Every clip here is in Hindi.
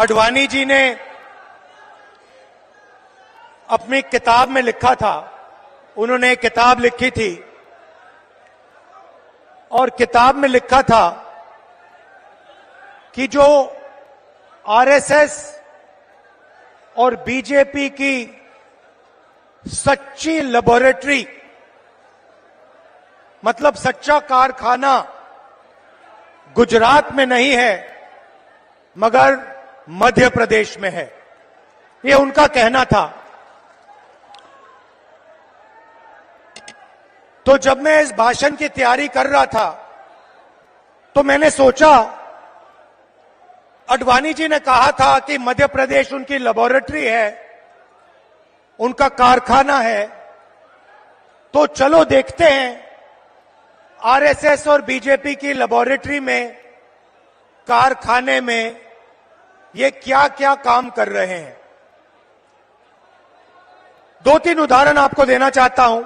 आडवाणी जी ने अपनी किताब में लिखा था, उन्होंने एक किताब लिखी थी और किताब में लिखा था कि जो आरएसएस और बीजेपी की सच्ची लेबोरेटरी, मतलब सच्चा कारखाना गुजरात में नहीं है मगर मध्य प्रदेश में है, ये उनका कहना था। तो जब मैं इस भाषण की तैयारी कर रहा था तो मैंने सोचा, आडवाणी जी ने कहा था कि मध्य प्रदेश उनकी लेबोरेटरी है, उनका कारखाना है, तो चलो देखते हैं आरएसएस और बीजेपी की लेबोरेटरी में, कारखाने में ये क्या क्या काम कर रहे हैं। दो तीन उदाहरण आपको देना चाहता हूं।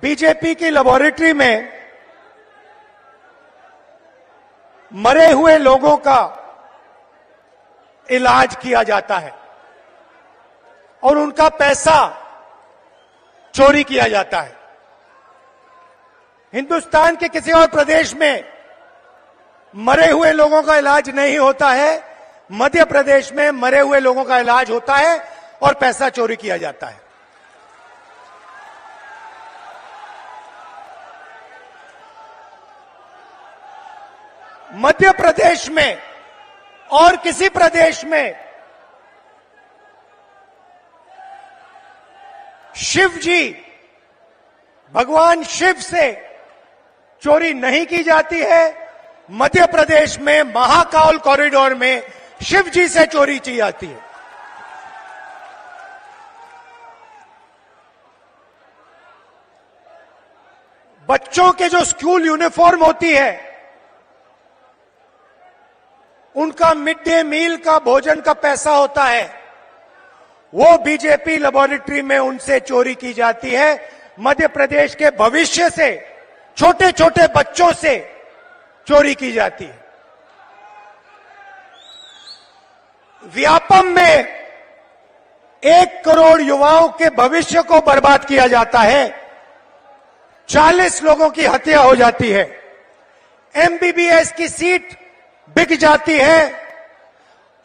बीजेपी की लेबोरेटरी में मरे हुए लोगों का इलाज किया जाता है और उनका पैसा चोरी किया जाता है। हिंदुस्तान के किसी और प्रदेश में मरे हुए लोगों का इलाज नहीं होता है, मध्य प्रदेश में मरे हुए लोगों का इलाज होता है और पैसा चोरी किया जाता है। मध्य प्रदेश में और किसी प्रदेश में शिव जी, भगवान शिव से चोरी नहीं की जाती है, मध्य प्रदेश में महाकाल कॉरिडोर में शिव जी से चोरी की जाती है। बच्चों के जो स्कूल यूनिफॉर्म होती है, उनका मिड डे मील का भोजन का पैसा होता है, वो बीजेपी लेबोरेटरी में उनसे चोरी की जाती है। मध्य प्रदेश के भविष्य से, छोटे छोटे बच्चों से चोरी की जाती है। व्यापम में 1 करोड़ युवाओं के भविष्य को बर्बाद किया जाता है, 40 लोगों की हत्या हो जाती है, एमबीबीएस की सीट बिक जाती है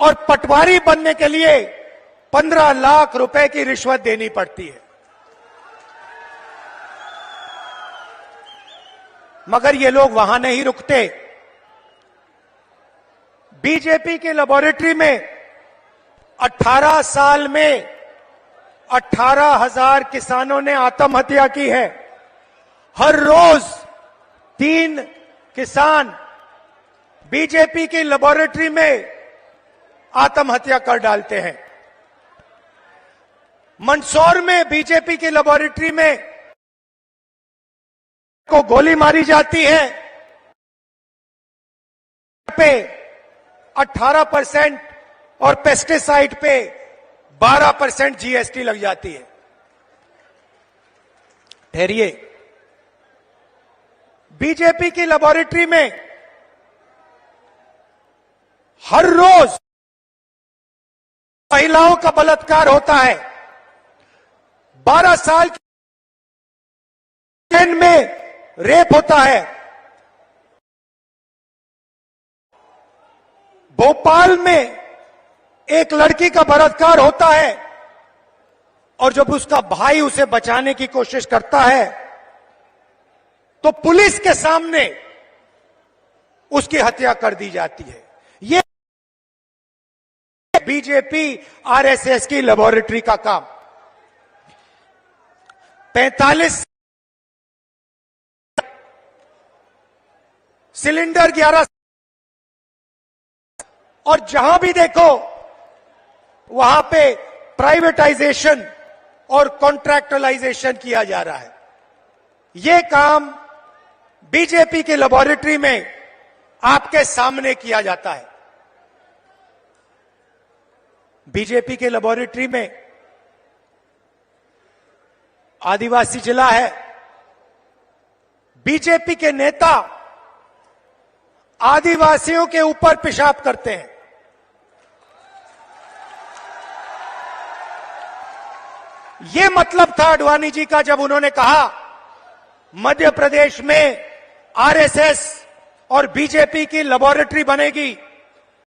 और पटवारी बनने के लिए 15 लाख रुपए की रिश्वत देनी पड़ती है। मगर ये लोग वहां नहीं रुकते। बीजेपी की लेबोरेटरी में 18 साल में 18,000 किसानों ने आत्महत्या की है। हर रोज 3 किसान बीजेपी की लेबोरेटरी में आत्महत्या कर डालते हैं। मंदसौर में बीजेपी की लेबोरेटरी में को गोली मारी जाती है, पे 18% और पेस्टिसाइड पे 12% जीएसटी लग जाती है। ठहरिए, बीजेपी की लेबोरेटरी में हर रोज महिलाओं का बलात्कार होता है। 12 साल की में रेप होता है। भोपाल में एक लड़की का बलात्कार होता है और जब उसका भाई उसे बचाने की कोशिश करता है तो पुलिस के सामने उसकी हत्या कर दी जाती है। ये बीजेपी आरएसएस की लेबोरेटरी का काम। 45 सिलेंडर 11, और जहां भी देखो वहां पे प्राइवेटाइजेशन और कॉन्ट्रैक्चुअलाइजेशन किया जा रहा है। ये काम बीजेपी की लेबोरेटरी में आपके सामने किया जाता है। बीजेपी के लेबोरेटरी में आदिवासी जिला है। बीजेपी के नेता आदिवासियों के ऊपर पेशाब करते हैं। ये मतलब था आडवाणी जी का जब उन्होंने कहा मध्य प्रदेश में आरएसएस और बीजेपी की लेबोरेटरी बनेगी।